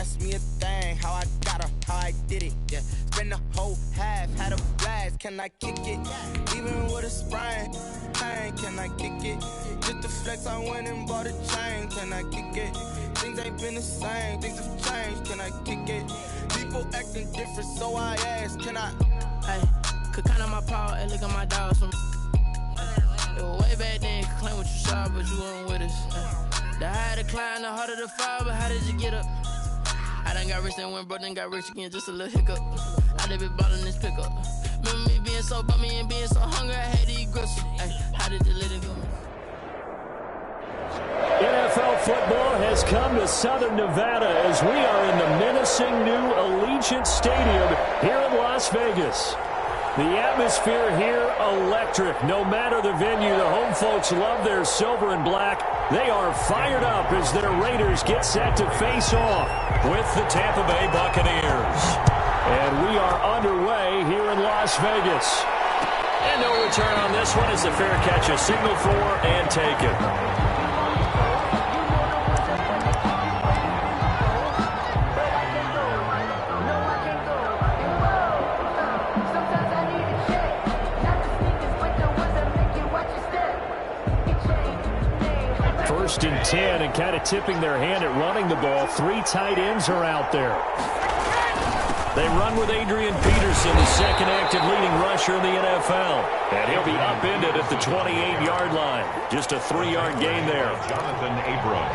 ask me a thing, how I got her, how I did it, yeah. Spend the whole half, had a blast, can I kick it? Even with a sprain, pain, can I kick it? Just the flex, I went and bought a chain, can I kick it? Things ain't been the same, things have changed, can I kick it? People acting different, so I ask, can I? Hey, could count on my power and look at my dogs from. It was way back then, could claim what you saw, but you weren't with us. The higher the climb, the harder the fall, but how did you get up? I done got rich and went broke, then got rich again, just a little hiccup. I done been ballin' this pickup. Remember me being so bummy and being so hungry, I had to eat gristle. Hey, how did the living go? NFL football has come to Southern Nevada as we are in the menacing new Allegiant Stadium here in Las Vegas. The atmosphere here electric. No matter the venue, the home folks love their silver and black. They are fired up as their Raiders get set to face off with the Tampa Bay Buccaneers. And we are underway here in Las Vegas. And no return on this one as a fair catch, a signal for and taken. First and 10 and kind of tipping their hand at running the ball. 3 tight ends are out there. They run with Adrian Peterson, the second active leading rusher in the NFL. And he'll be upended at the 28-yard line. Just a 3-yard gain there. Jonathan Abram.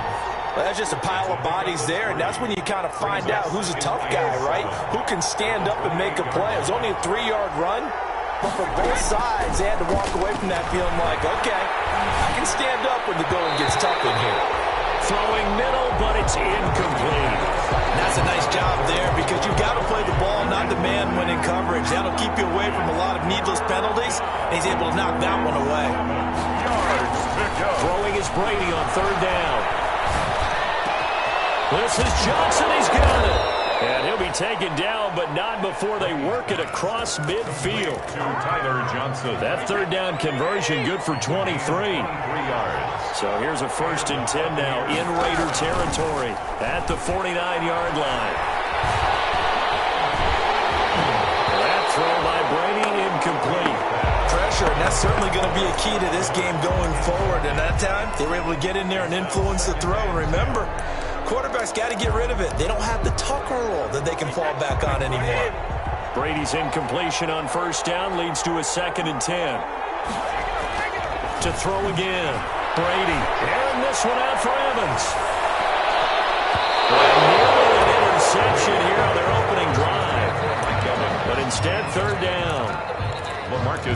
Well, that's just a pile of bodies there, and that's when you kind of find out who's a tough guy, right? Who can stand up and make a play. It was only a 3-yard run, but for both sides, they had to walk away from that feeling like, okay, I can stand up when the going gets tough in here. Throwing middle, but it's incomplete. That's a nice job there because you've got to play the ball, not the man when in coverage. That'll keep you away from a lot of needless penalties, and he's able to knock that one away. Throwing is Brady on 3rd down. This is Johnson. He's got it. And he'll be taken down, but not before they work it across midfield. To Tyler Johnson. That 3rd down conversion good for 23. 3 yards. So here's a 1st and 10 now in Raider territory at the 49-yard line. That throw by Brady incomplete. Pressure, and that's certainly going to be a key to this game going forward. And that time, they were able to get in there and influence the throw. And remember, quarterbacks got to get rid of it. They don't have the Tucker rule that they can fall back on anymore. Brady's incompletion on 1st down leads to a 2nd and 10. To throw again. Brady. And this one out for Evans. Nearly an interception here on their opening drive. But instead, 3rd down.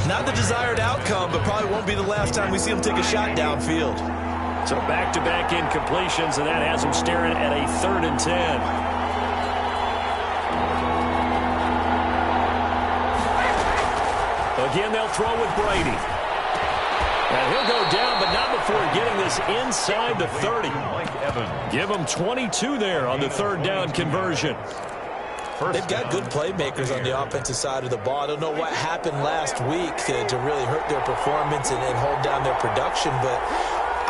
Not the desired outcome, but probably won't be the last time we see him take a shot downfield. So back-to-back incompletions, and that has him staring at a 3rd and 10. Again, they'll throw with Brady. And he'll go down, but not before getting this inside the 30. Give him 22 there on the 3rd down conversion. They've got good playmakers on the offensive side of the ball. I don't know what happened last week to really hurt their performance and hold down their production, but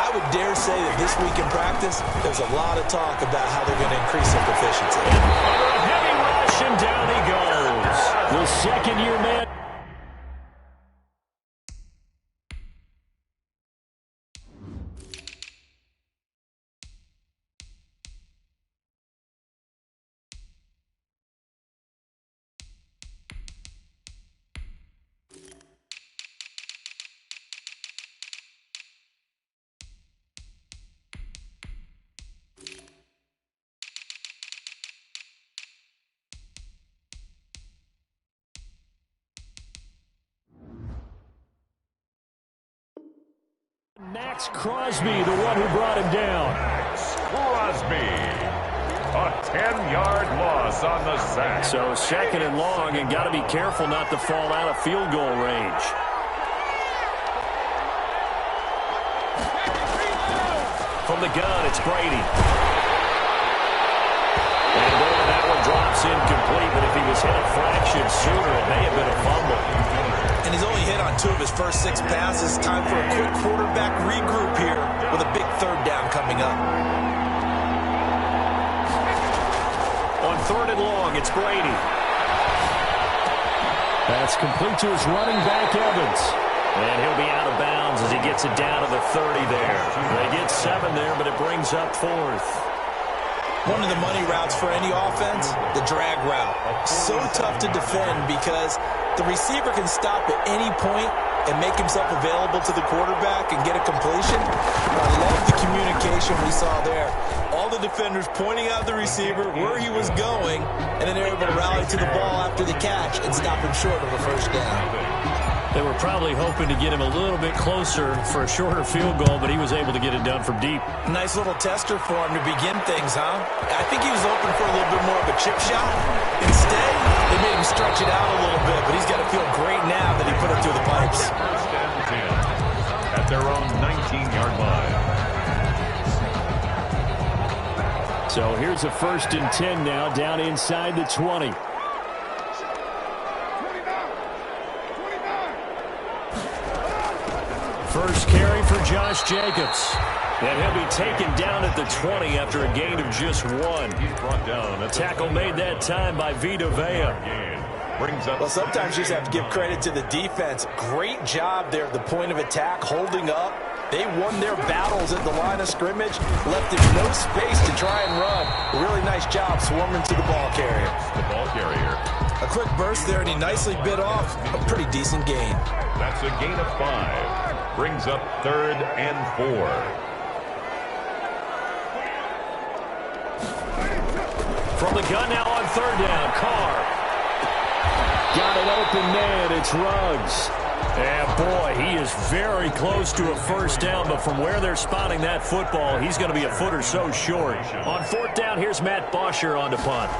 I would dare say that this week in practice, there's a lot of talk about how they're going to increase their proficiency. Under a heavy rush, and down he goes. The second-year man. Max Crosby, the one who brought him down. Max Crosby. A 10-yard loss on the sack. So 2nd and long, and got to be careful not to fall out of field goal range. From the gun, it's Brady. And that one drops incomplete, but if he was hit a fraction sooner, it may have been a fumble. And he's only hit on 2 of his first 6 passes. Time for a quick quarterback regroup here with a big 3rd down coming up. 3rd and long. It's Brady. That's complete to his running back, Evans. And he'll be out of bounds as he gets it down to the 30 there. They get 7 there, but it brings up 4th. One of the money routes for any offense, the drag route. So tough to defend because the receiver can stop at any point and make himself available to the quarterback and get a completion. I love the communication we saw there. All the defenders pointing out the receiver, where he was going, and then they're able to rally to the ball after the catch and stop him short of a first down. They were probably hoping to get him a little bit closer for a shorter field goal, but he was able to get it done from deep. Nice little tester for him to begin things, huh? I think he was hoping for a little bit more of a chip shot. Instead, they made him stretch it out a little bit, but he's got to feel great now that he put it through the pipes. First and 10 at their own 19-yard line. So here's a 1st and 10 now, down inside the 20. First carry for Josh Jacobs. And he'll be taken down at the 20 after a gain of just 1. He's brought down. A tackle made that time by Vita Vea. Brings up. Well, sometimes you just have to give credit to the defense. Great job there at the point of attack, holding up. They won their battles at the line of scrimmage, left him no space to try and run. A really nice job swarming to the ball carrier. The ball carrier. A quick burst there, and he nicely bit off a pretty decent gain. That's a gain of 5. Brings up 3rd and 4. From the gun now on 3rd down, Carr. Got an open man, it's Ruggs. And boy, he is very close to a first down, but from where they're spotting that football, he's going to be a foot or so short. On 4th down, here's Matt Bosher on to punt.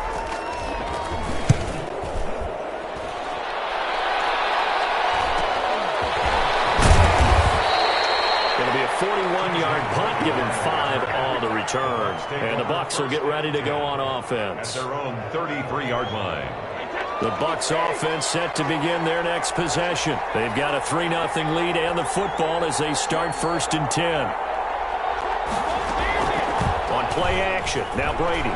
Going to be a 41-yard punt, giving 5 on the return. And the Bucs will get ready to go on offense. At their own 33-yard line. The Bucs offense set to begin their next possession. They've got a 3-0 lead and the football as they start 1st and 10. On play action, now Brady.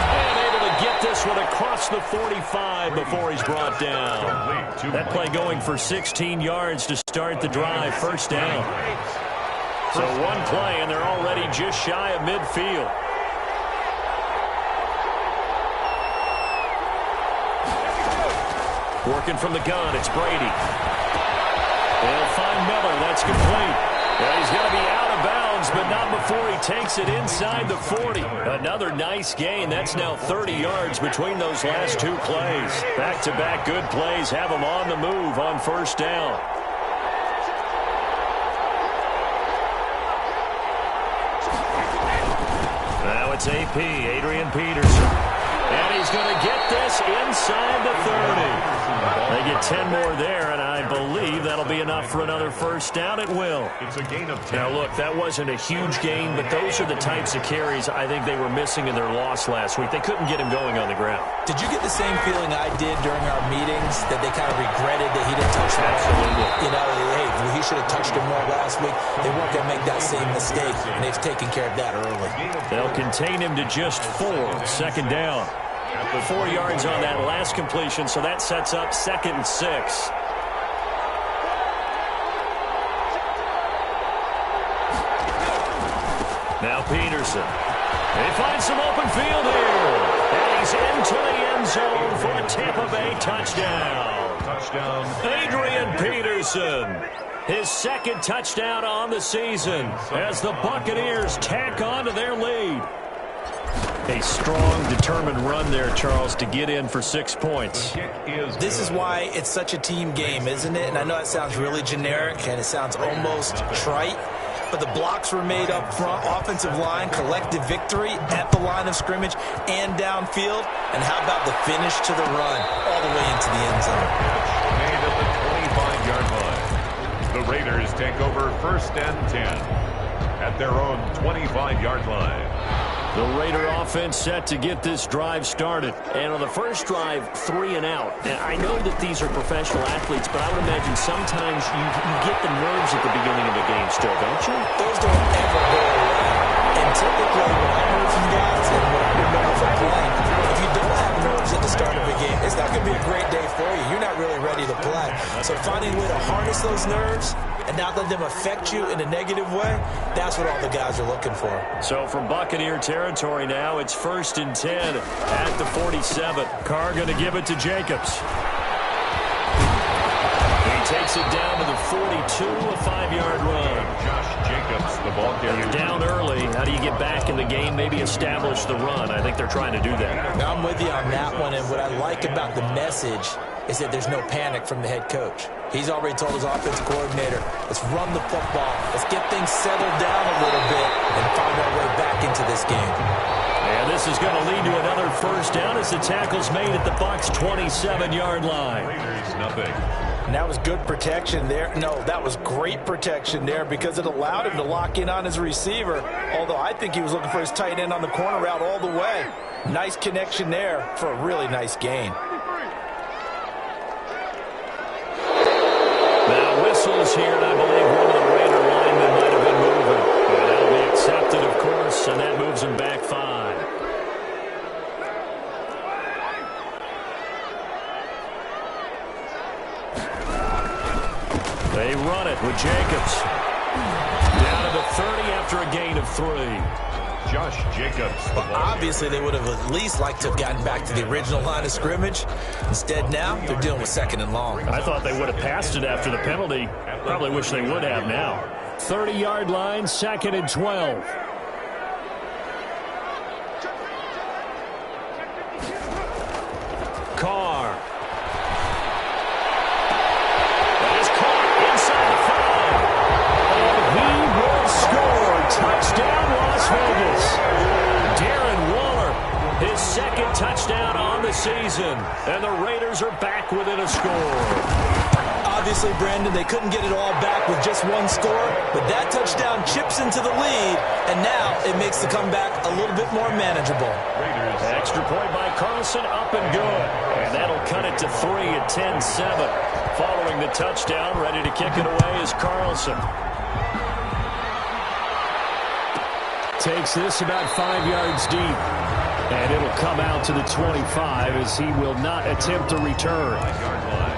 And able to get this one across the 45 before he's brought down. That play going for 16 yards to start the drive, 1st down. So one play and they're already just shy of midfield. Working from the gun, it's Brady. They'll find Miller, that's complete. Yeah, he's going to be out of bounds, but not before he takes it inside the 40. Another nice gain. That's now 30 yards between those last 2 plays. Back-to-back good plays have him on the move on 1st down. Now it's AP, Adrian Peterson. And he's going to get this inside the 30. They get 10 more there, and I believe that'll be enough for another first down. It will. It's a gain of 10. Now, look, that wasn't a huge gain, but those are the types of carries I think they were missing in their loss last week. They couldn't get him going on the ground. Did you get the same feeling I did during our meetings, that they kind of regretted that he didn't touch the ball? Absolutely. You know, hey, he should have touched him more last week. They weren't going to make that same mistake, and they've taken care of that early. They'll contain him to just 4, 2nd down. 4 yards on that last completion, so that sets up 2nd and 6. Now Peterson. They find some open field here. And he's into the end zone for a Tampa Bay touchdown. Touchdown. Adrian Peterson. His 2nd touchdown on the season as the Buccaneers tack on to their lead. A strong, determined run there, Charles, to get in for 6 points. This is why it's such a team game, isn't it? And I know it sounds really generic and it sounds almost trite, but the blocks were made up front, offensive line, collective victory at the line of scrimmage and downfield. And how about the finish to the run all the way into the end zone? Made at the 25-yard line. The Raiders take over 1st and 10 at their own 25-yard line. The Raider offense set to get this drive started. And on the first drive, 3 and out. And I know that these are professional athletes, but I would imagine sometimes you get the nerves at the beginning of a game still, don't you? Those don't ever go away. And typically what I heard from guys and what I remember from So finding a way to harness those nerves and not let them affect you in a negative way, that's what all the guys are looking for. So from Buccaneer territory now, it's 1st and 10 at the 47. Carr going to give it to Jacobs. He takes it down to the 42, a 5-yard run. Josh Jacobs, the ball carrier. You're down early. How do you get back in the game, maybe establish the run? I think they're trying to do that. Now, I'm with you on that one, and what I like about the message is that there's no panic from the head coach. He's already told his offensive coordinator, let's run the football, let's get things settled down a little bit and find our way back into this game. And this is going to lead to another first down as the tackle's made at the Bucs' 27-yard line. Raiders, nothing. And that was good protection there. No, that was great protection there because it allowed him to lock in on his receiver, although I think he was looking for his tight end on the corner route all the way. Nice connection there for a really nice gain. Now whistles here, and I believe one of the Raider linemen might have been moving. And that'll be accepted, of course, and that moves him back 5. They run it with Jacobs. Down to the 30 after a gain of 3. Josh Jacobs. Well, obviously, they would have at least liked to have gotten back to the original line of scrimmage. Instead, now, they're dealing with 2nd and long. I thought they would have passed it after the penalty. Probably wish they would have now. 30-yard line, 2nd and 12. Carr. That is caught inside the 5. And he will score. Touchdown, Las Vegas. Darren Waller, his 2nd touchdown on the season. And the Raiders are back within a score. Obviously, Brandon, they couldn't get it all back with just one score, but that touchdown chips into the lead, and now it makes the comeback a little bit more manageable. Raiders. Extra point by Carlson, up and good. And that'll cut it to 3 at 10-7. Following the touchdown, ready to kick it away is Carlson. Takes this about 5 yards deep. And it'll come out to the 25 as he will not attempt a return. 5-yard line.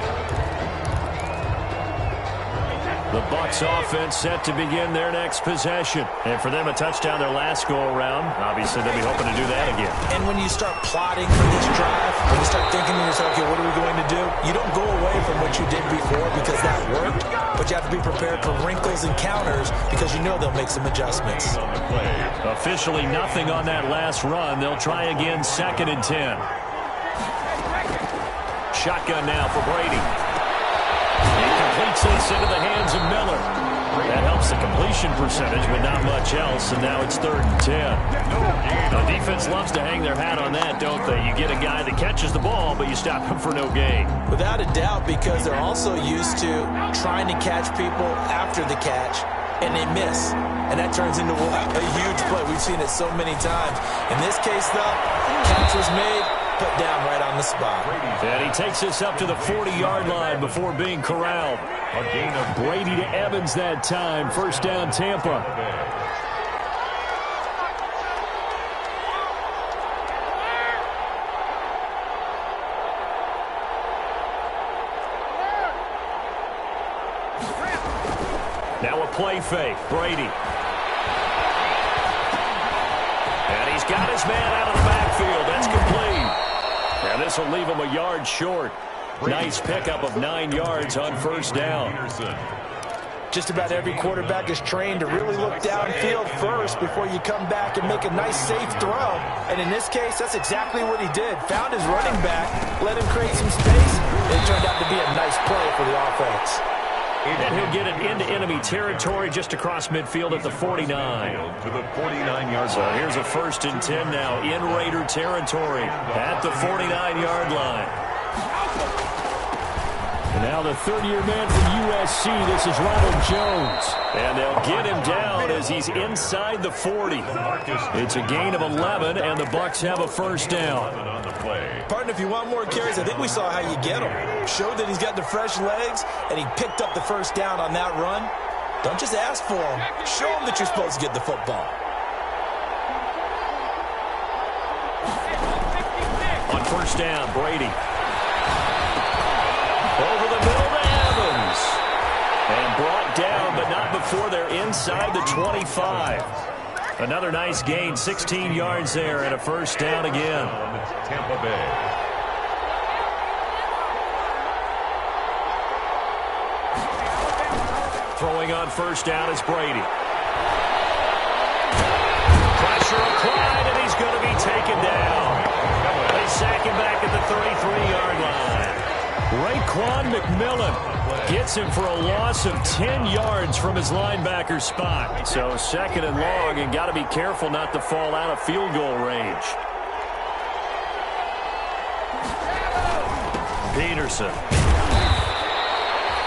The Bucs offense set to begin their next possession. And for them, a touchdown their last go-around. Obviously, they'll be hoping to do that again. And when you start plotting for this drive, when you start thinking to yourself, okay, what are we going to do? You don't go away from what you did before because that worked, but you have to be prepared for wrinkles and counters because you know they'll make some adjustments. Officially nothing on that last run. They'll try again, 2nd and 10. Shotgun now for Brady. He completes this into the hands of Miller. That helps the completion percentage, but not much else, and now it's 3rd and 10. The defense loves to hang their hat on that, don't they? You get a guy that catches the ball, but you stop him for no gain. Without a doubt, because they're also used to trying to catch people after the catch, and they miss. And that turns into a huge play. We've seen it so many times. In this case, though, catch was made, put down right on the spot. And he takes this up to the 40-yard line before being corralled. A gain of Brady to Evans that time. First down, Tampa. Now a play fake. Brady. And he's got his man out of the backfield. That's complete. And this will leave him a yard short. Nice pickup of 9 yards on first down. Just about every quarterback is trained to really look downfield first before you come back and make a nice, safe throw. And in this case, that's exactly what he did. Found his running back, let him create some space. It turned out to be a nice play for the offense. And he'll get it into enemy territory just across midfield at the 49. To the 49-yard So line. here's a 1st and 10 now in Raider territory at the 49-yard line. And now the third-year man from USC, this is Ronald Jones. And they'll get him down as he's inside the 40. It's a gain of 11, and the Bucs have a first down. On the play. Partner, if you want more carries, I think we saw how you get him. Showed that he's got the fresh legs, and he picked up the first down on that run. Don't just ask for him. Show him that you're supposed to get the football. On first down, Brady. Over the middle to Evans. before they're inside the 25. Another nice gain, 16 yards there, and a first down again. Tampa Bay. Throwing on first down is Brady. Pressure applied, and he's going to be taken down. They sack him back at the 33-yard line. Raekwon McMillan gets him for a loss of 10 yards from his linebacker spot. So second and long, and got to be careful not to fall out of field goal range. Peterson.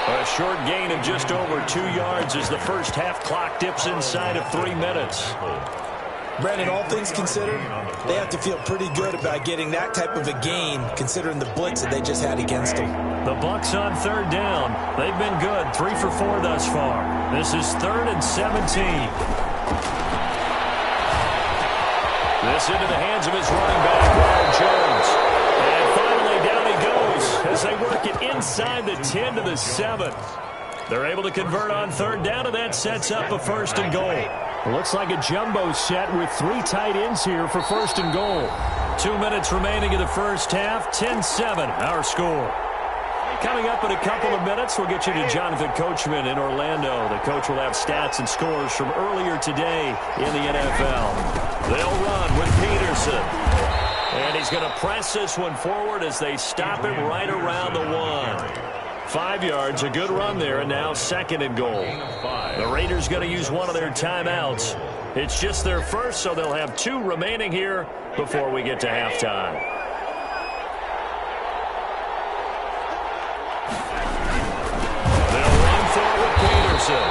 A short gain of just over 2 yards as the first half clock dips inside of 3 minutes. Brandon, all things considered, they have to feel pretty good about getting that type of a gain considering the blitz that they just had against them. The Bucs on third down. They've been good, 3 for 4 thus far. This is 3rd and 17. This into the hands of his running back, Ronald Jones. And finally down he goes as they work it inside the 10 to the 7. They're able to convert on third down, and that sets up a first and goal. Looks like a jumbo set with 3 tight ends here for first and goal. 2 minutes remaining in the first half, 10-7 our score. Coming up in a couple of minutes, we'll get you to Jonathan Coachman in Orlando. The coach will have stats and scores from earlier today in the NFL. They'll run with Peterson. And he's going to press this one forward as they stop him right around the 1. 5 yards, a good run there, and now second and goal. The Raiders going to use one of their timeouts. It's just their first, so they'll have 2 remaining here before we get to halftime. They'll run for it with Peterson.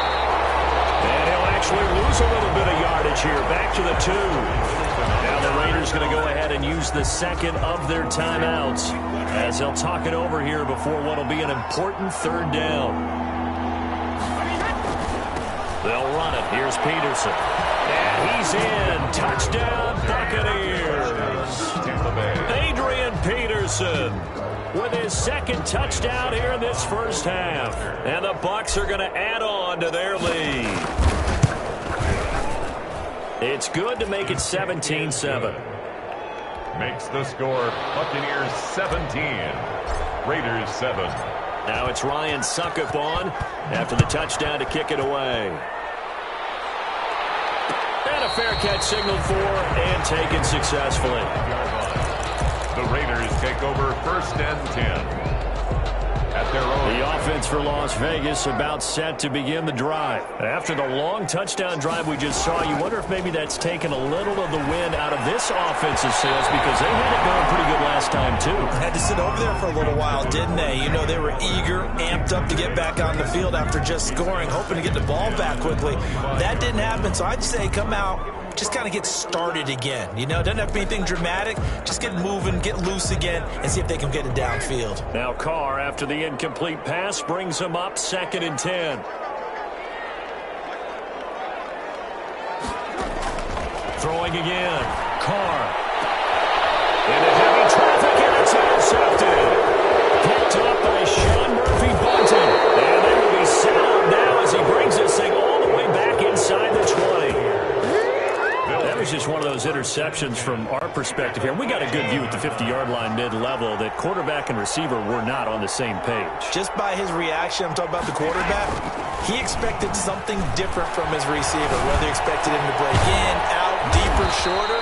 And he'll actually lose a little bit of yardage here, back to the 2. Now the Raiders going to go ahead and use the second of their timeouts as they'll talk it over here before what will be an important third down. They'll run it. Here's Peterson. And he's in. Touchdown, Buccaneers. Adrian Peterson with his second touchdown here in this first half. And the Bucs are going to add on to their lead. It's good to make it 17-7. Makes the score Buccaneers 17, Raiders 7. Now it's Ryan Suckup on after the touchdown to kick it away. And a fair catch signaled for and taken successfully. The Raiders take over 1st and 10. At their own. The offense for Las Vegas about set to begin the drive. After the long touchdown drive we just saw, you wonder if maybe that's taken a little of the wind out of this offensive sails because they had it going pretty good last time too. Had to sit over there for a little while, didn't they? You know, they were eager, amped up to get back on the field after just scoring, hoping to get the ball back quickly. That didn't happen, so I'd say come out, just kind of get started again. You know, it doesn't have to be anything dramatic. Just get moving, get loose again, and see if they can get it downfield. Now Carr, after the incomplete pass, brings them up 2nd and 10. Throwing again. Carr. Into heavy traffic, and it's intercepted. Picked up by Sean Murphy Bunting. And they will be set up now as he brings this thing all the way back inside the 20. That was just one of those interceptions from our perspective here. We got a good view at the 50-yard line mid-level that quarterback and receiver were not on the same page. Just by his reaction, I'm talking about the quarterback, he expected something different from his receiver, whether he expected him to break in, out, deeper, shorter.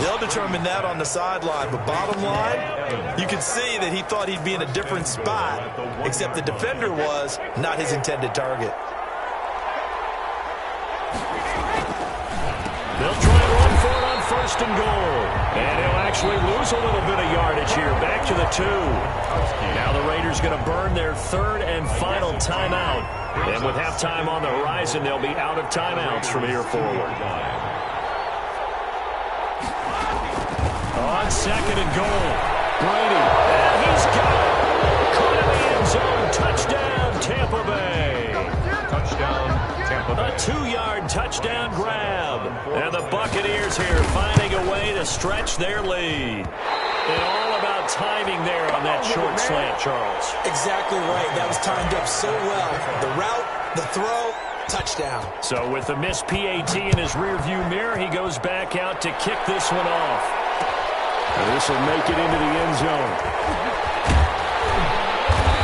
They'll determine that on the sideline. But bottom line, you can see that he thought he'd be in a different spot, except the defender was not his intended target. They'll try to run for it on 1st and goal. And he'll actually lose a little bit of yardage here. Back to the 2. Now the Raiders going to burn their 3rd and final timeout. And with halftime on the horizon, they'll be out of timeouts from here forward. On 2nd and goal, Brady. And he's got it. Caught in the end zone. Touchdown, Tampa Bay. Touchdown, Tampa Bay. A 2-yard touchdown grab. And the Buccaneers here finding a way to stretch their lead. And all about timing there on that short slant, Charles. Exactly right. That was timed up so well. The route, the throw, Touchdown. So with the missed PAT in his rearview mirror, he goes back out to kick this one off. And this will make it into the end zone.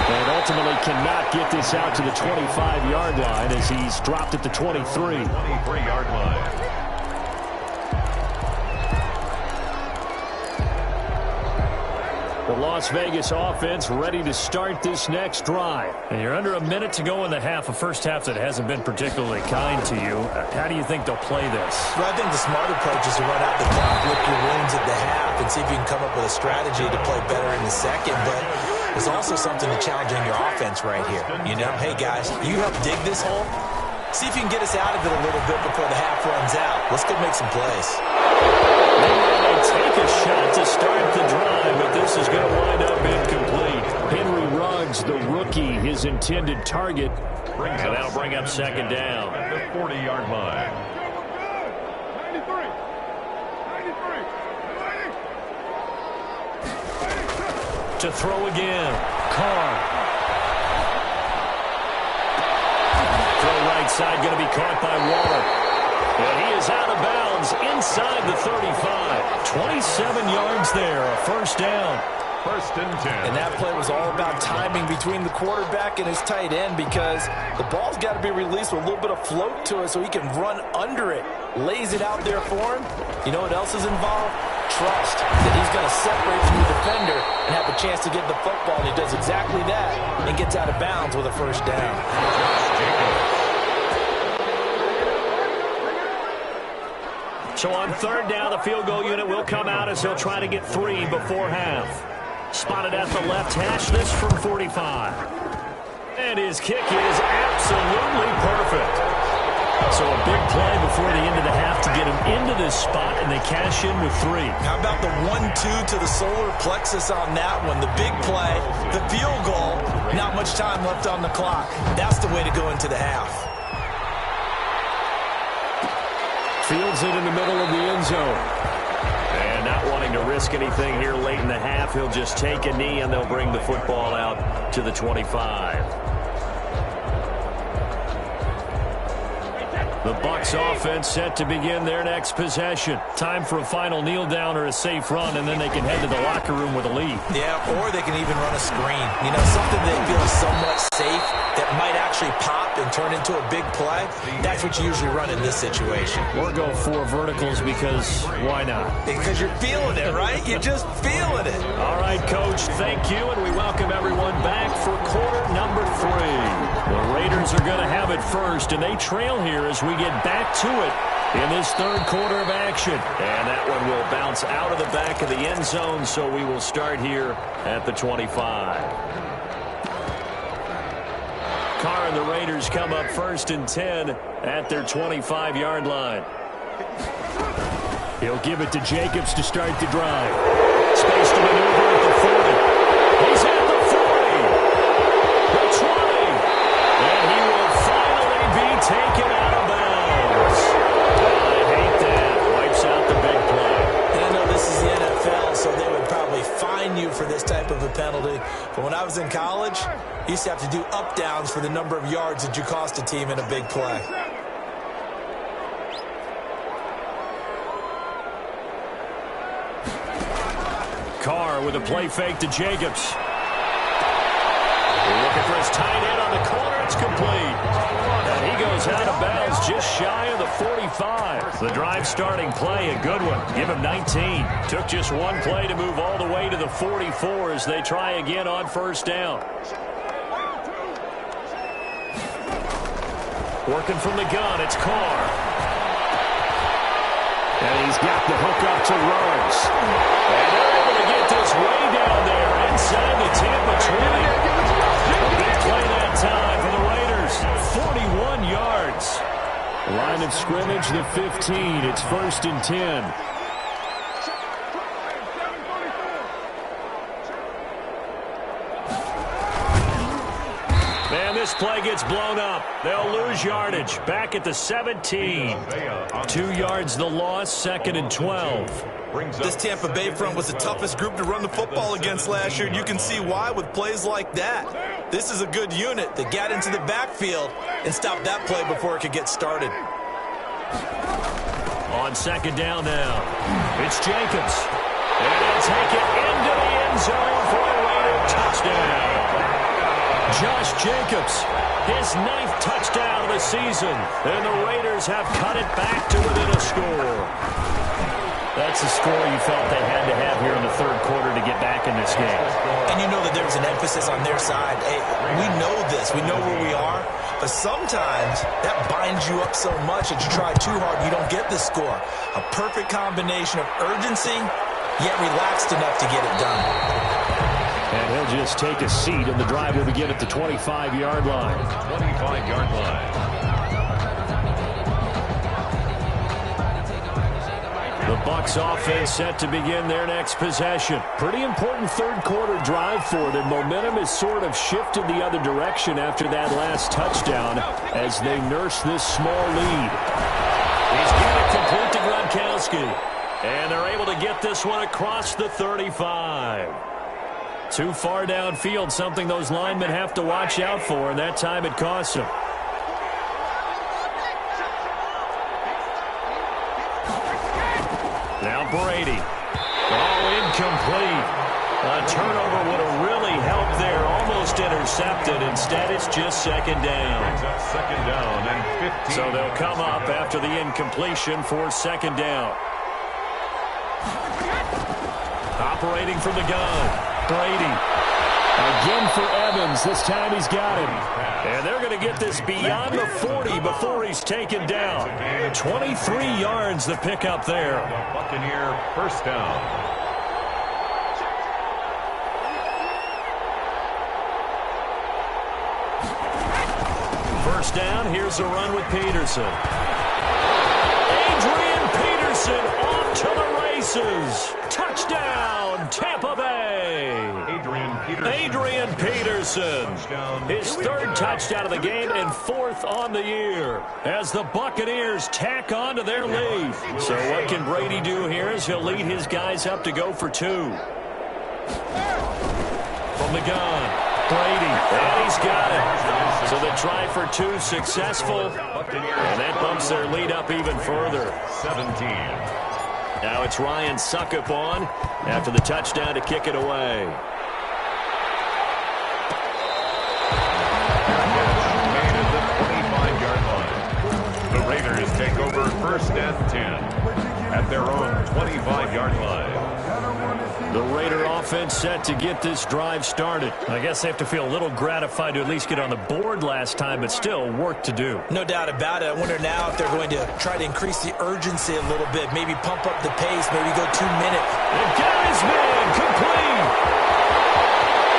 And ultimately cannot get this out to the 25-yard line as he's dropped at the 23. 23-yard line. The Las Vegas offense ready to start this next drive. And you're under a minute to go in the half, a first half that hasn't been particularly kind to you. How do you think they'll play this? Well, I think the smart approach is to run out the clock, lick your wounds at the half, and see if you can come up with a strategy to play better in the second. But there's also something to challenging your offense right here. You know, hey, guys, you help dig this hole. See if you can get us out of it a little bit before the half runs out. Let's go make some plays. They take a shot to start the drive, but this is going to wind up incomplete. Henry Ruggs, the rookie, his intended target. So that'll bring up second down. At the 40-yard line. 93. To throw again. Carr. Throw right side, going to be caught by Waller. And he is out of bounds inside the 35. 27 yards there, a first down. First and 10. And that play was all about timing between the quarterback and his tight end because the ball's got to be released with a little bit of float to it so he can run under it. Lays it out there for him. You know what else is involved? Trust that he's going to separate from the defender and have a chance to get the football, and he does exactly that and gets out of bounds with a first down. So on third down, the field goal unit will come out as he'll try to get 3 before half. Spotted at the left hash, this from 45. And his kick is absolutely perfect. So a big play before the end of the half to get him into this spot, and they cash in with 3. How about the 1-2 to the solar plexus on that one? The big play, the field goal, not much time left on the clock. That's the way to go into the half. Fields it in the middle of the end zone. And not wanting to risk anything here late in the half, he'll just take a knee, and they'll bring the football out to the 25. The Bucs offense set to begin their next possession. Time for a final kneel down or a safe run, and then they can head to the locker room with a lead. Yeah, or they can even run a screen. You know, something they feel is somewhat safe that might actually pop and turn into a big play. That's what you usually run in this situation. Or go 4 verticals because why not? Because you're feeling it, right? You're just feeling it. All right, Coach, thank you, and we welcome everyone back for quarter number 3. The Raiders are going to have it first, and they trail here as we get back to it in this third quarter of action. And that one will bounce out of the back of the end zone, so we will start here at the 25. Carr and the Raiders come up first and 10 at their 25-yard line. He'll give it to Jacobs to start the drive. Space to maneuver at the 40. He's at the 40. The 20. And he will finally be taken out of bounds. I hate that. Wipes out the big play. And I know this is the NFL, so they would probably fine you for this type of a penalty. But when I was in college, you used to have to do up-downs for the number of yards that you cost a team in a big play. Carr with a play fake to Jacobs. They're looking for his tight end on the corner. It's complete. And he goes out of bounds just shy of the 45. The drive starting play, a good one. Give him 19. Took just one play to move all the way to the 44 as they try again on first down. Working from the gun, it's Carr. And he's got the hook up to Ruggs. And they're able to get this way down there inside the Tampa 20. Big play that time for the Raiders. 41 yards. Line of scrimmage, the 15. It's first and 10. And this play gets blown up. They'll lose yardage. Back at the 17. 2 yards the loss, second and 12. This Tampa Bay front was the toughest group to run the football against last year, and you can see why with plays like that. This is a good unit that got into the backfield and stopped that play before it could get started. On second down now, it's Jacobs. And he'll take it into the end zone for a Raider touchdown. Josh Jacobs, his 9th touchdown of the season. And the Raiders have cut it back to within a score. That's the score you felt they had to have here in the third quarter to get back in this game. And you know that there was an emphasis on their side. Hey, we know this. We know where we are. But sometimes that binds you up so much that you try too hard and you don't get the score. A perfect combination of urgency, yet relaxed enough to get it done. And he'll just take a seat, and the drive will begin at the 25-yard line. 25-yard line. The Bucs offense set to begin their next possession. Pretty important third quarter drive for them. Momentum has sort of shifted the other direction after that last touchdown as they nurse this small lead. He's got it complete to Gronkowski. And they're able to get this one across the 35. Too far downfield, something those linemen have to watch out for, and that time it costs them. Now Brady. Oh, incomplete. A turnover would have really helped there. Almost intercepted. Instead, it's just second down. Second down and 15. So they'll come up after the incompletion for second down. Operating from the gun. Brady. Again for Evans. This time he's got him. And they're going to get this beyond the 40 before he's taken down. 23 yards the pickup there. Buccaneer first down. First down, here's a run with Peterson. Adrian Peterson off to the races. Touchdown, Tampa Bay. Adrian Peterson. His third touchdown of the game and 4th on the year as the Buccaneers tack on to their lead. So what can Brady do here as he'll lead his guys up to go for 2. From the gun, Brady, and he's got it. So the try for 2 successful, and that bumps their lead up even further. 17. Now it's Ryan Suckup on after the touchdown to kick it away. The Raiders take over first and 10 at their own 25-yard line. The Raider offense set to get this drive started. I guess they have to feel a little gratified to at least get on the board last time, but still work to do. No doubt about it. I wonder now if they're going to try to increase the urgency a little bit, maybe pump up the pace, maybe go 2 minutes. They've got his man complete.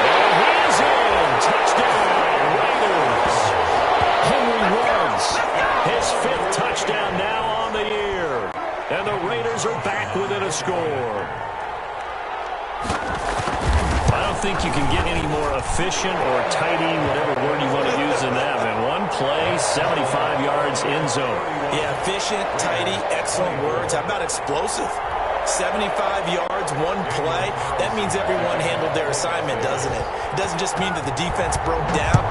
And he is in. Touchdown, Raiders. Henry Ruggs, his 5th touchdown now on the year. And the Raiders are back within a score. I don't think you can get any more efficient or tidy, whatever word you want to use in that. Man, one play, 75 yards in zone. Yeah, efficient, tidy, excellent words. How about explosive? 75 yards, one play. That means everyone handled their assignment, doesn't it? It doesn't just mean that the defense broke down.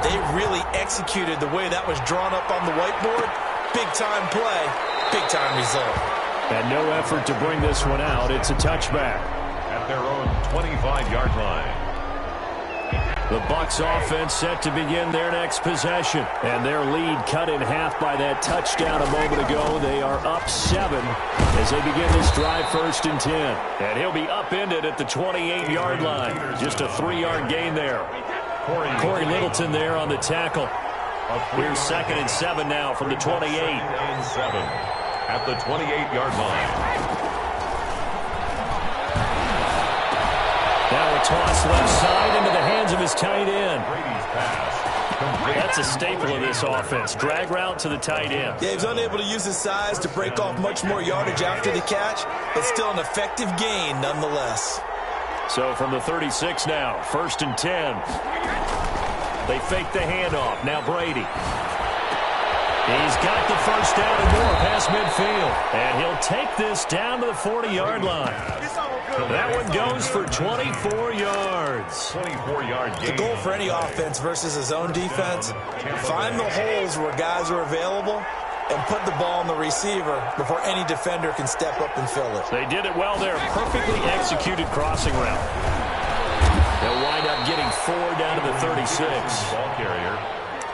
They really executed the way that was drawn up on the whiteboard. Big-time play, big-time result. And no effort to bring this one out. It's a touchback. At their own 25-yard line. The Bucs offense set to begin their next possession. And their lead cut in half by that touchdown a moment ago. They are up 7 as they begin this drive first and 10. And he'll be upended at the 28-yard line. Just a 3-yard gain there. Corey Littleton there on the tackle. Here's second and 7 now from the 28. And 7 at the 28-yard line. Now a toss left side into the hands of his tight end. That's a staple of this offense. Drag route to the tight end. Yeah, he was unable to use his size to break off much more yardage after the catch, but still an effective gain nonetheless. So from the 36 now, first and 10. They fake the handoff. Now Brady. He's got the first down and more past midfield. And he'll take this down to the 40-yard line. That one goes for 24 yards. 24-yard gain. The goal for any offense versus his own defense, find the holes where guys are available and put the ball on the receiver before any defender can step up and fill it. They did it well there. Perfectly executed crossing route. They'll wind up getting 4 down to the 36. Ball carrier.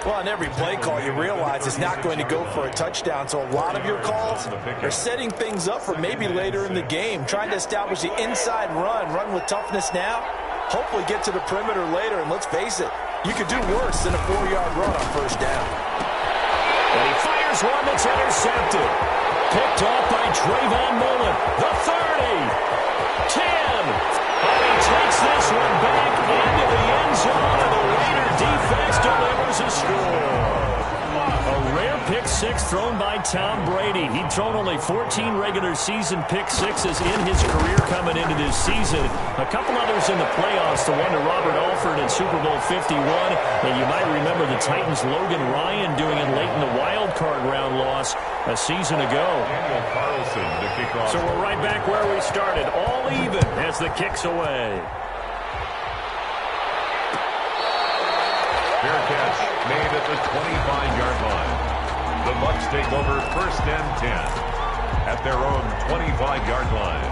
Well, on every play call, you realize it's not going to go for a touchdown. So a lot of your calls are setting things up for maybe later in the game, trying to establish the inside run with toughness now, hopefully get to the perimeter later. And let's face it, you could do worse than a 4-yard run on first down. And he fires one that's intercepted. Picked off by Trayvon Mullen. The 30. 10. And he takes this one back into the end zone, and the Raider defense delivers a score. A rare pick six thrown by Tom Brady. He'd thrown only 14 regular season pick sixes in his career coming into this season. A couple others in the playoffs, the one to Robert Alford in Super Bowl 51. And you might remember the Titans' Logan Ryan doing it late in the wild card round loss a season ago. Daniel Carlson to kick off. So we're right back where we started, all even as the kick's away. Fair catch made at the 25-yard line. The Bucs take over first and 10 at their own 25-yard line.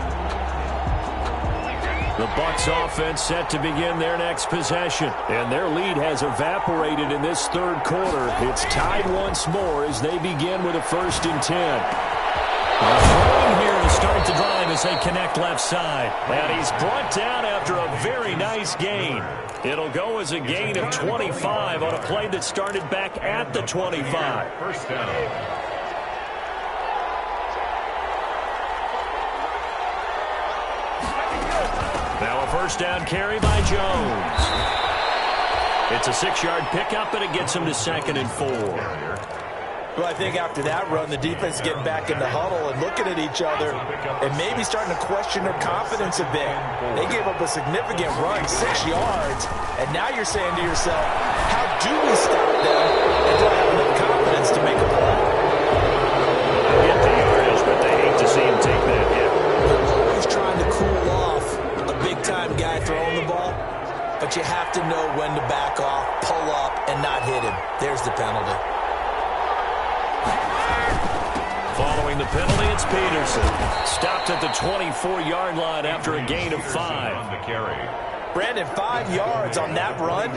The Bucs offense set to begin their next possession, and their lead has evaporated in this third quarter. It's tied once more as they begin with a first and 10. Throwing here to start the drive as they connect left side. And he's brought down after a very nice gain. It'll go as a gain of 25 on a play that started back at the 25. First down. Now a first down carry by Jones. It's a 6-yard pickup, and it gets him to 2nd and 4. Well, I think after that run, the defense is getting back in the huddle and looking at each other and maybe starting to question their confidence a bit. They gave up a significant run, 6 yards, and now you're saying to yourself, how do we stop them and don't have enough confidence to make a play? Get the yardage, but they hate to see him take that hit. They're always trying to cool off a big-time guy throwing the ball, but you have to know when to back off, pull up, and not hit him. There's the penalty. Following the penalty, it's Peterson. Stopped at the 24-yard line after a gain of 5. Brandon, 5 yards on that run.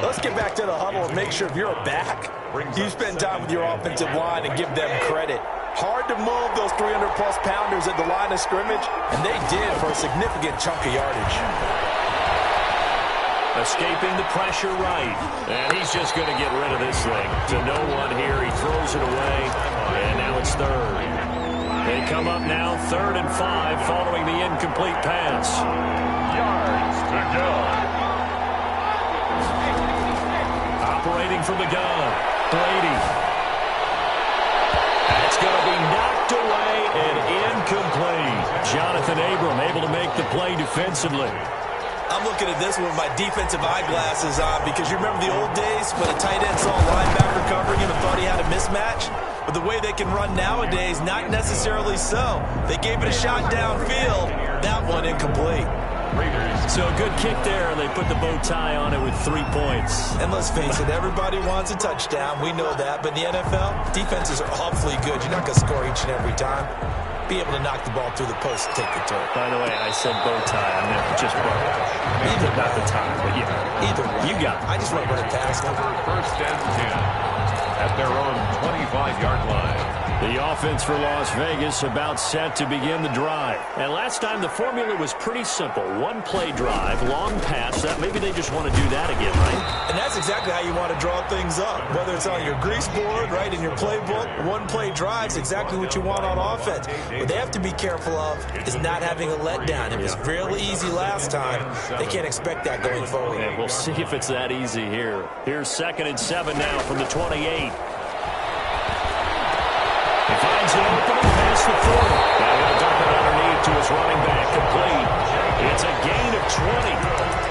Let's get back to the huddle and make sure if you're a back, you spend time with your offensive line and give them credit. Hard to move those 300-plus pounders at the line of scrimmage, and they did for a significant chunk of yardage. Escaping the pressure right. And he's just going to get rid of this thing. To no one here. He throws it away. And now it's 3rd. They come up now 3rd and 5 following the incomplete pass. Yards to go. Operating from the gun. Brady. That's going to be knocked away and incomplete. Jonathan Abram able to make the play defensively. I'm looking at this one with my defensive eyeglasses on because you remember the old days when a tight end saw a linebacker covering him and thought he had a mismatch? But the way they can run nowadays, not necessarily so. They gave it a shot downfield. That one incomplete. So a good kick there. They put the bow tie on it with 3 points. And let's face it, everybody wants a touchdown. We know that. But in the NFL, defenses are awfully good. You're not going to score each and every time. Be able to knock the ball through the post and take the turn. By the way, I said bow tie. I meant just bow. Either not the tie, but yeah. Either way. You got it. I just went right past him. First and 10 at their own 25-yard line. The offense for Las Vegas about set to begin the drive. And last time the formula was pretty simple. 1-play drive, long pass. That maybe they just want to do that again, right? And that's exactly how you want to draw things up. Whether it's on your grease board, right, in your playbook, 1-play drive is exactly what you want on offense. What they have to be careful of is not having a letdown. It was really easy last time. They can't expect that going forward. And we'll see if it's that easy here. Here's 2nd and 7 now from the 28. He finds an opening past the 40. Now he'll dump it underneath to his running back, complete. It's a gain of 20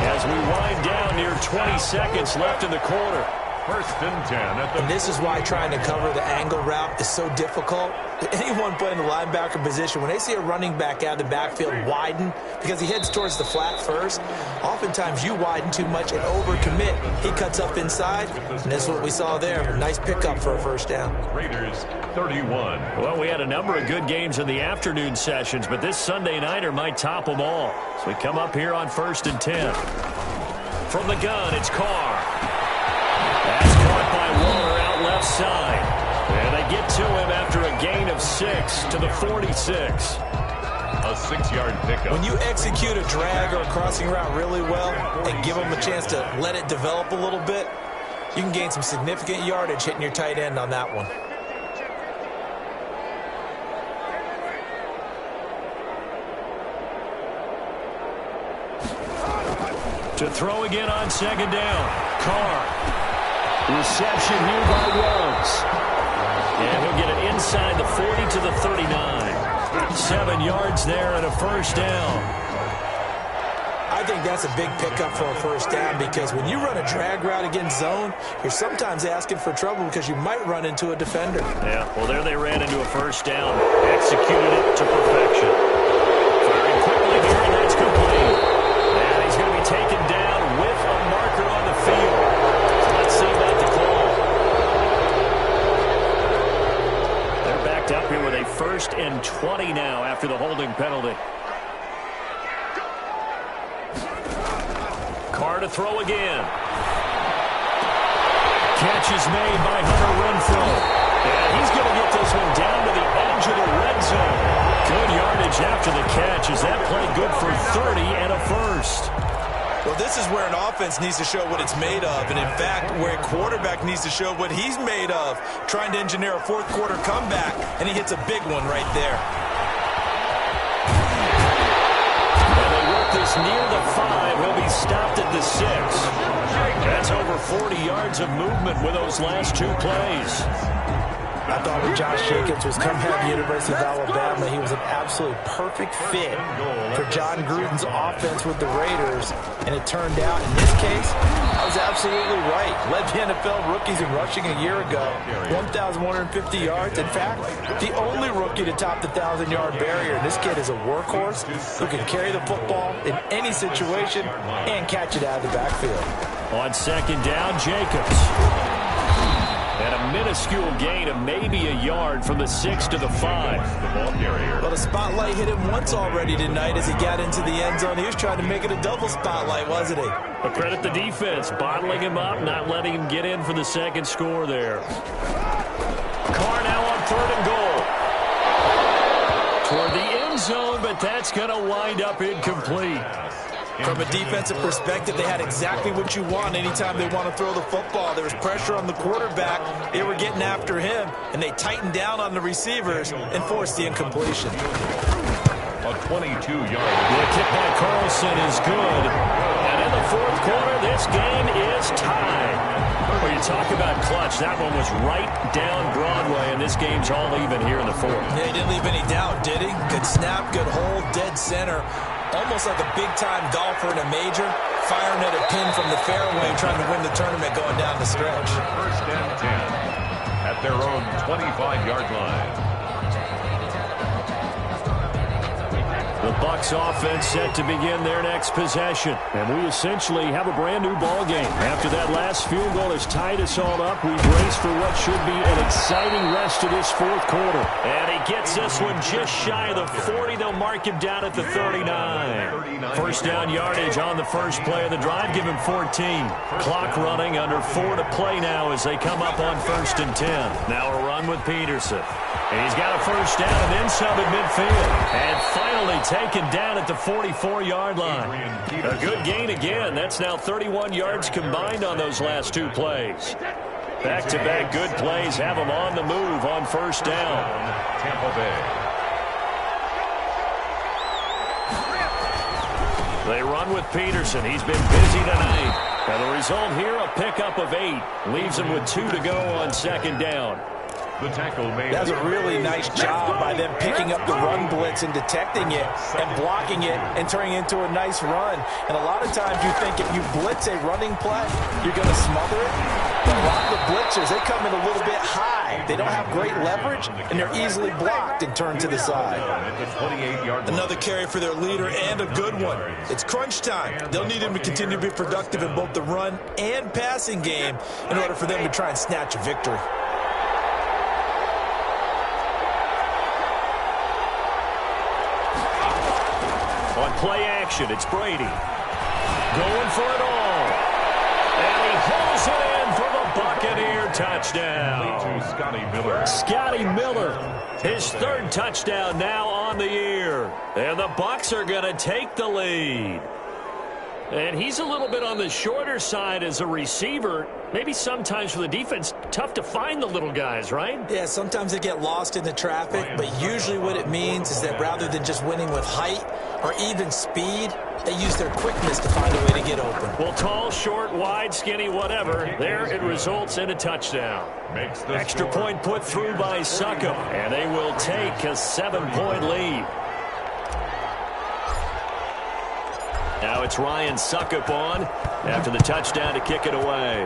as we wind down near 20 seconds left in the quarter. First and 10 at the... And this is why trying to cover the angle route is so difficult. Anyone playing the linebacker position, when they see a running back out of the backfield widen because he heads towards the flat first, oftentimes you widen too much and overcommit. He cuts up inside, and that's what we saw there. Nice pickup for a first down. Raiders 31. Well, we had a number of good games in the afternoon sessions, but this Sunday nighter might top them all. So we come up here on first and 10. From the gun, it's Carr. That's caught by Waller out left side. And they get to him after a gain of 6 to the 46. A 6-yard pickup. When you execute a drag or a crossing route really well and give them a chance to let it develop a little bit, you can gain some significant yardage hitting your tight end on that one. To throw again on second down. Carr. Reception here by Ruggs. And he'll get it inside the 40 to the 39. 7 yards there and a first down. I think that's a big pickup for a first down because when you run a drag route against zone, you're sometimes asking for trouble because you might run into a defender. Yeah, well, there they ran into a first down. Executed it to perfection. Firing quickly here, and that's complete. And he's going to be taken down with a marker on the field. So let's see about the call. They're backed up here with a first and 20 now after the holding penalty. Carr to throw again. Catch is made by Hunter Renfrow. And he's going to get this one down to the edge of the red zone. Good yardage after the catch. Is that play good for 30 and a first? Well, this is where an offense needs to show what it's made of. And, in fact, where a quarterback needs to show what he's made of. Trying to engineer a fourth-quarter comeback, and he hits a big one right there. This near the 5. He'll be stopped at the 6. That's over 40 yards of movement with those last 2 plays. I thought when Josh Jacobs was coming out of the University of Alabama, he was an absolute perfect fit for John Gruden's offense with the Raiders. And it turned out, in this case, I was absolutely right. Led the NFL rookies in rushing a year ago, 1,150 yards. In fact, the only rookie to top the 1,000-yard barrier. And this kid is a workhorse who can carry the football in any situation and catch it out of the backfield. On second down, Jacobs. And a minuscule gain of maybe a yard from the 6 to the 5. Well, the spotlight hit him once already tonight as he got into the end zone. He was trying to make it a double spotlight, wasn't he? But credit the defense, bottling him up, not letting him get in for the second score there. Carr now on 3rd and goal. Toward the end zone, but that's going to wind up incomplete. From a defensive perspective, they had exactly what you want anytime they want to throw the football. There was pressure on the quarterback. They were getting after him, and they tightened down on the receivers and forced the incompletion. A 22-yard. The kick by Carlson is good. And in the 4th quarter, this game is tied. When you talk about clutch, that one was right down Broadway, and this game's all even here in the 4th. Yeah, he didn't leave any doubt, did he? Good snap, good hold, dead center. Almost like a big-time golfer in a major, firing at a pin from the fairway, trying to win the tournament going down the stretch. First and 10 at their own 25-yard line. The Bucs offense set to begin their next possession. And we essentially have a brand-new ball game. After that last field goal has tied us all up, we brace for what should be an exciting rest of this 4th quarter. And he gets this one just shy of the 40. They'll mark him down at the 39. First down yardage on the first play of the drive. Give him 14. Clock running, under 4 to play now as they come up on 1st and 10. Now a run with Peterson. And he's got a first down and then some at midfield. And finally taken down at the 44-yard line. A good gain again. That's now 31 yards combined on those last 2 plays. Back-to-back good plays have them on the move on first down. Tampa Bay. They run with Peterson. He's been busy tonight. And the result here, a pickup of 8. Leaves him with 2 to go on second down. The tackle made. That's a really nice job by them picking up the run blitz and detecting it and blocking it and turning it into a nice run. And a lot of times you think if you blitz a running play, you're going to smother it. But a lot of the blitzers, they come in a little bit high. They don't have great leverage, and they're easily blocked and turned to the side. Another carry for their leader and a good one. It's crunch time. They'll need him to continue to be productive in both the run and passing game in order for them to try and snatch a victory. On play action, it's Brady. Going for it all. And he hauls it in for the Buccaneer touchdown. Scotty Miller, his third touchdown now on the year. And the Bucs are going to take the lead. And he's a little bit on the shorter side as a receiver. Maybe sometimes for the defense, tough to find the little guys, right? Yeah, sometimes they get lost in the traffic, but usually what it means is that rather than just winning with height or even speed, they use their quickness to find a way to get open. Well, tall, short, wide, skinny, whatever, there it results in a touchdown. Extra point put through by Succop, and they will take a 7-point lead. Now it's Ryan Succop on after the touchdown to kick it away.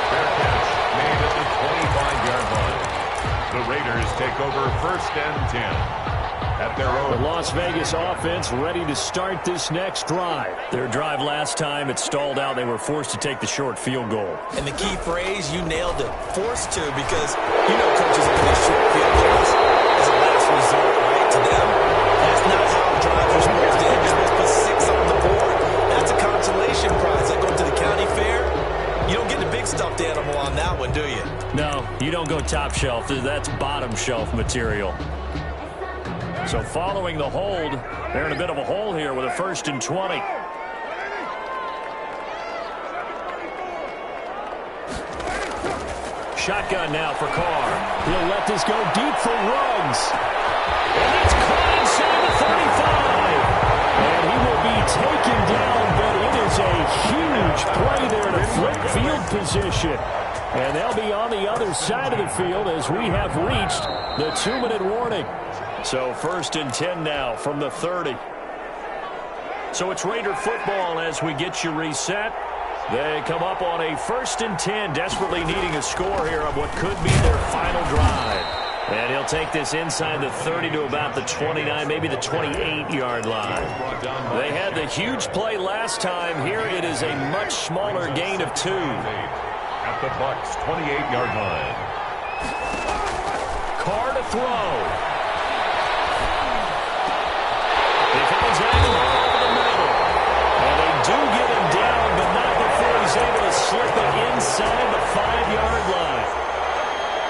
Fair catch made at the 25-yard line. The Raiders take over 1st and 10 at their own. The Las Vegas offense ready to start this next drive. Their drive last time, it stalled out. They were forced to take the short field goal. And the key phrase, you nailed it, forced to, because you know coaches look at these short field goals as a last resort, right? To them, that's not how drives are supposed to end. You're supposed to put 6 on the board. That's a consolation prize. Like going to the county fair, you don't get the big stuffed animal on that one, do you? No, you don't go top shelf. That's bottom shelf material. So following the hold, they're in a bit of a hole here with a 1st and 20. Shotgun now for Carr. He'll let this go deep for Ruggs. And it's caught inside the 35. And he will be taken down, but it is a huge play there to flip field position. And they'll be on the other side of the field as we have reached the 2-minute warning. So 1st and 10 now from the 30. So it's Raider football as we get you reset. They come up on a 1st and 10, desperately needing a score here on what could be their final drive. And he'll take this inside the 30 to about the 29, maybe the 28-yard line. They had the huge play last time. Here it is a much smaller gain of 2. At the Bucs' 28-yard line. Carr to throw. He comes out over the middle. And they do get him down, but not before he's able to slip it inside the 5-yard line.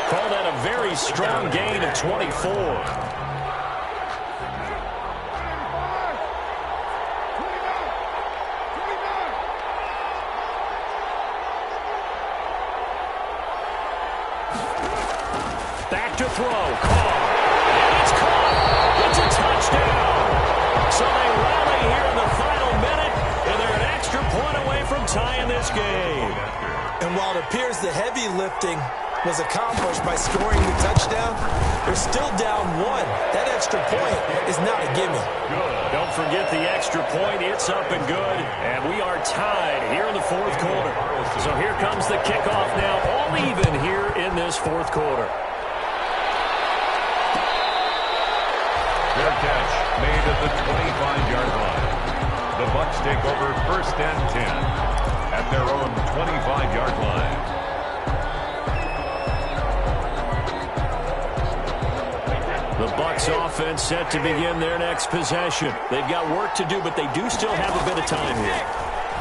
Call that a very strong gain of 24. Back to throw. Carr. And it's caught. It's a touchdown. So they rally here in the final minute, and they're an extra point away from tying this game. And while it appears the heavy lifting was accomplished by scoring the touchdown, they're still down 1. That extra point is not a gimme. Don't forget the extra point. It's up and good. And we are tied here in the 4th quarter. So here comes the kickoff now, all even here in this 4th quarter. Fair catch made at the 25-yard line. The Bucs take over 1st and 10 at their own 25-yard line. The Bucs offense set to begin their next possession. They've got work to do, but they do still have a bit of time here.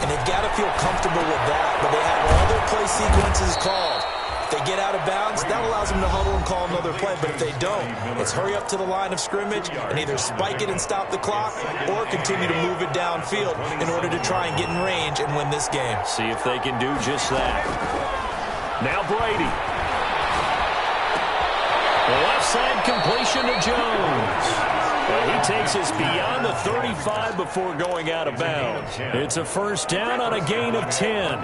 And they've got to feel comfortable with that, but they have all their play sequences called. If they get out of bounds, that allows them to huddle and call another play. But if they don't, it's hurry up to the line of scrimmage and either spike it and stop the clock or continue to move it downfield in order to try and get in range and win this game. See if they can do just that. Now Brady. The left side completion to Jones. Well, he takes us beyond the 35 before going out of bounds. It's a 1st down on a gain of 10.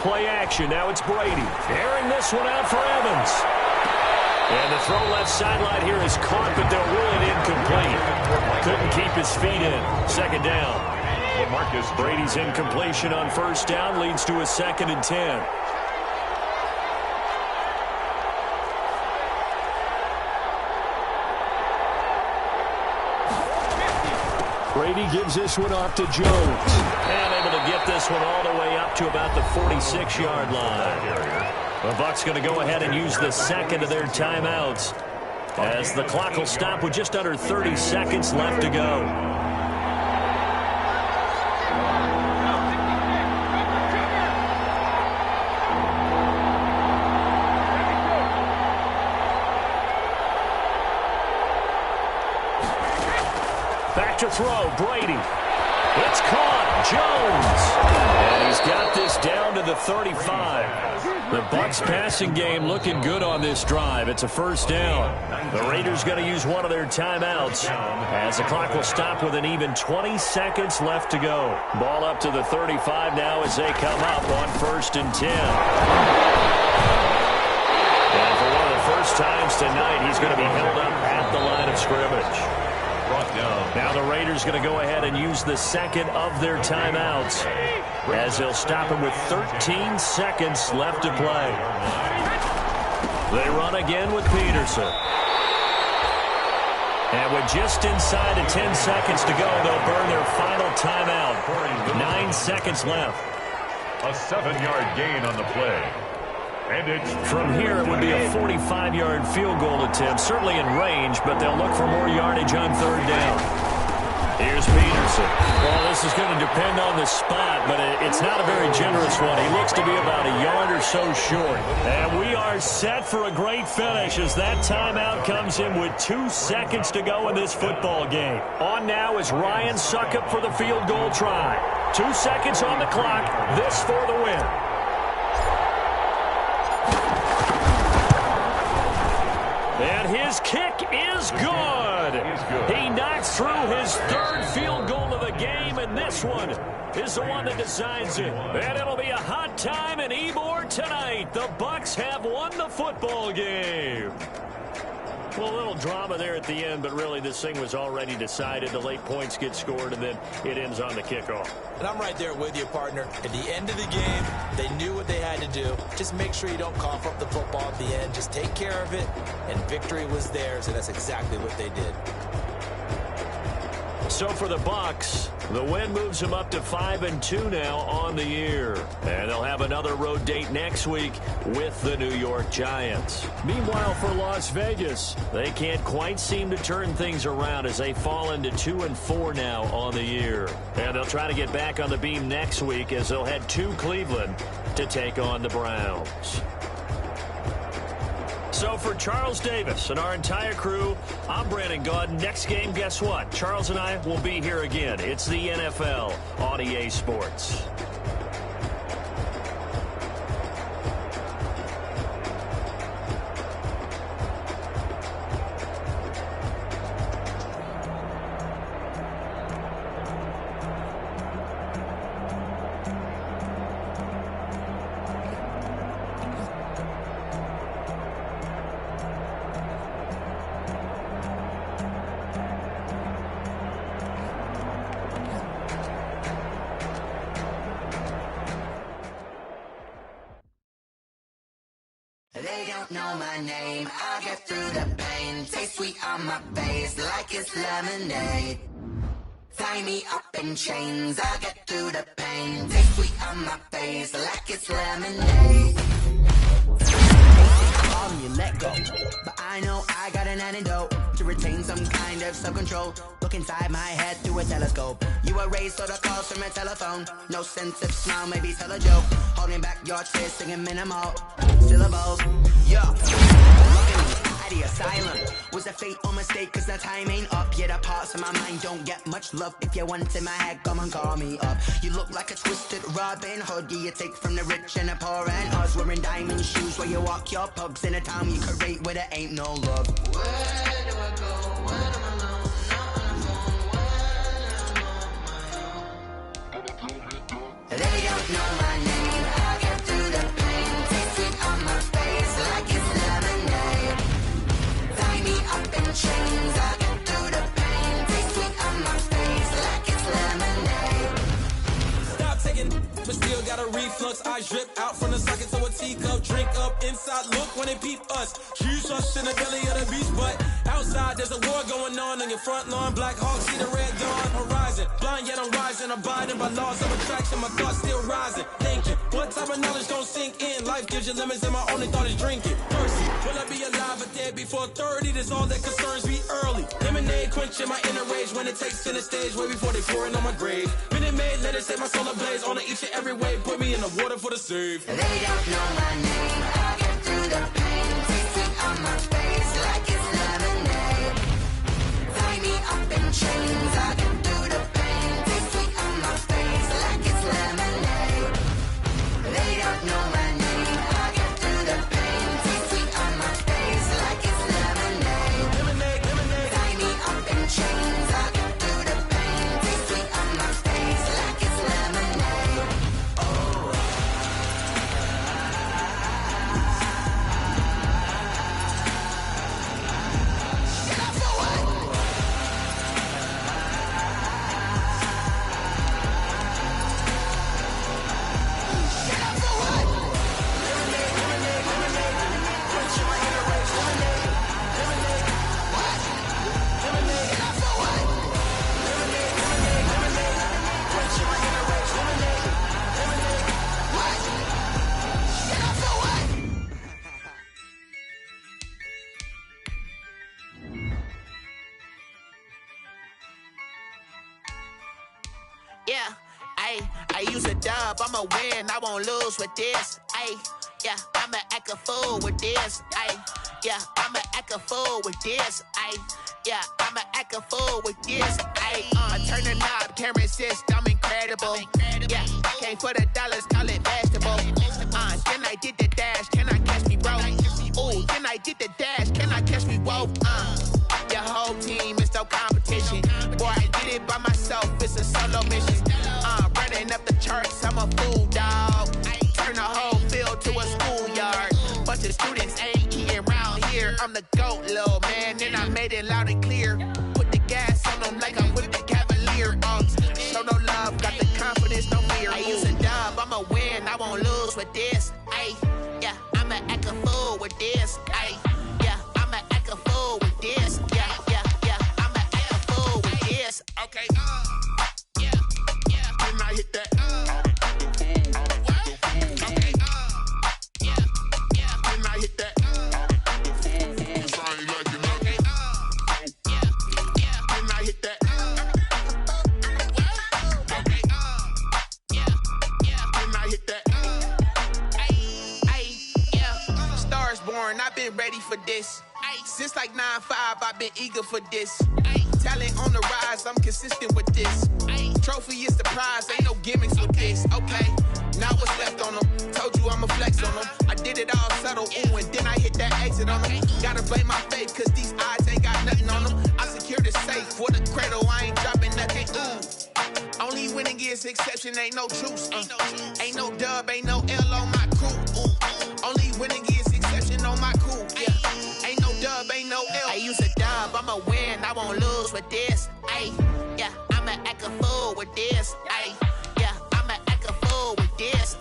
play action. Now it's Brady. Airing this one out for Evans. And the throw left sideline here is caught, but they'll rule it incomplete. Couldn't keep his feet in. Second down. Brady's incompletion on first down leads to a 2nd and 10. Brady gives this one off to Jones. And able to get this one all the way up to about the 46-yard line. The Bucs going to go ahead and use the second of their timeouts as the clock will stop with just under 30 seconds left to go. Back to throw, Brady. It's caught, Jones. And he's got this down to the 35. The Bucs passing game looking good on this drive. It's a first down. The Raiders going to use one of their timeouts as the clock will stop with an even 20 seconds left to go. Ball up to the 35 now as they come up on 1st and 10. And for one of the first times tonight, he's going to be held up at the line of scrimmage. Now the Raiders going to go ahead and use the second of their timeouts as they'll stop him with 13 seconds left to play. They run again with Peterson. And with just inside of 10 seconds to go, they'll burn their final timeout. 9 seconds left. A 7-yard gain on the play. And it's from here, it would be a 45-yard field goal attempt, certainly in range, but they'll look for more yardage on 3rd down. Here's Peterson. Well, this is going to depend on the spot, but it's not a very generous one. He looks to be about a yard or so short. And we are set for a great finish as that timeout comes in with 2 seconds to go in this football game. On now is Ryan Succop for the field goal try. 2 seconds on the clock. This for the win. And his kick is good. He knocks through his 3rd field goal of the game, and this one is the one that decides it. And it'll be a hot time in Ybor tonight. The Bucs have won the football game. Well, a little drama there at the end, but really this thing was already decided. The late points get scored, and then it ends on the kickoff. And I'm right there with you, partner. At the end of the game, they knew what they had to do. Just make sure you don't cough up the football at the end. Just take care of it, and victory was theirs, and that's exactly what they did. So for the Bucs, the win moves them up to 5-2 now on the year. And they'll have another road date next week with the New York Giants. Meanwhile, for Las Vegas, they can't quite seem to turn things around as they fall into 2-4 now on the year. And they'll try to get back on the beam next week as they'll head to Cleveland to take on the Browns. So for Charles Davis and our entire crew, I'm Brandon Gaudin. Next game, guess what? Charles and I will be here again. It's the NFL on EA Sports. They don't know my name, I get through the pain. Taste sweet on my face like it's lemonade. Tie me up in chains, I get through the pain. Taste sweet on my face like it's lemonade. You let go, but I know I got an antidote to retain some kind of self-control. Look inside my head through a telescope. You erase all the calls from a telephone. No sense of smile, maybe tell a joke. Holding back your tears, singing minimal syllables. Yo, look at me, at the asylum. Was a fate or mistake, cause the time ain't up. Yet the parts of my mind don't get much love. If you want in my head, come and call me up. You look like a twisted Robin Hood. Yeah, you take from the rich and the poor and us. Wearing diamond shoes where you walk your pugs in a town you create where there ain't no love. Where do I go when I'm alone? Not on the phone, when I'm on my own. They don't know my name, I get through talking, but still got a reflux. Eyes drip out from the socket to a teacup. Drink up inside, look when they peep us. Huge us in the belly of the beast, but outside there's a war going on your front lawn. Black Hawk, see the red dawn horizon. Blind yet I'm rising, abiding by laws of attraction. My thoughts still rising, thinking, what type of knowledge gon' sink in? Life gives you lemons and my only thought is drinking. Mercy, will I be alive or dead before 30? That's all that concerns me early. Lemonade quenching my inner rage when it takes center stage way before they pouring on my grave. Minute Maid, let it set my soul ablaze on each and every way. Put me in the water for the save. They don't know my name. I'll get through the pain. Taste it on my face like it's lemonade. Tie me up in chains. I'll get through the pain. Taste it on my face like it's lemonade. They don't know my name. I'll get through the pain. Taste it on my face like it's lemonade. Lemonade, lemonade. Tie me up in chains. I'll get through the pain. Taste it on my face like it's lemonade. Yeah, I use a dub, I'ma win, I won't lose with this. Yeah, I'ma act a fool with this. Yeah, I'ma act a fool with this. Yeah, I'ma act a fool with this. I turn the knob, camera assist, I'm incredible. Yeah, came for the dollars, call it vegetable. Then I did the dash, can I catch me, bro? Ooh, then I did the dash, can I catch me, whoa? Your whole team is no competition. Boy, I did it by myself, it's a solo mission. Running up the charts, I'm a fool, dog. Turn the whole field to a schoolyard. Bunch of students ain't eating round here. I'm the GOAT, little man, and I made it loud and clear. Put the gas on them like I'm with the Cavalier. Show no love, got the confidence, no fear. I use a dub, I'ma win, I won't lose with this. Yeah, I'ma act a fool with this. Yeah, I'ma act a fool with this. Yeah, I'ma act a fool with this. Okay, yeah, can I hit that? Okay, yeah, can I hit that? Can I hit that? Okay, can I hit that? Yeah, Stars born, I've been ready for this. Since like 9-5, I've been eager for this. Talent on the rise, I'm consistent with this. Trophy is the prize, ain't no gimmicks with this. Okay, now what's left on them? Told you I'ma flex on them. I did it all subtle, ooh, and then I hit that exit on them. Gotta blame my faith, cause these odds ain't got nothing on them. I secured the safe for the cradle, I ain't dropping nothing, ooh. Only winning is exception, ain't no truce. Ain't no dub, ain't no L on my crew. Ooh. Only winning is exception on my crew. Yeah, ain't no dub, ain't no L. I use a dub, I'ma win, I won't lose with this. Yeah, I'ma act a fool with this. Yeah, I'ma act a fool with this.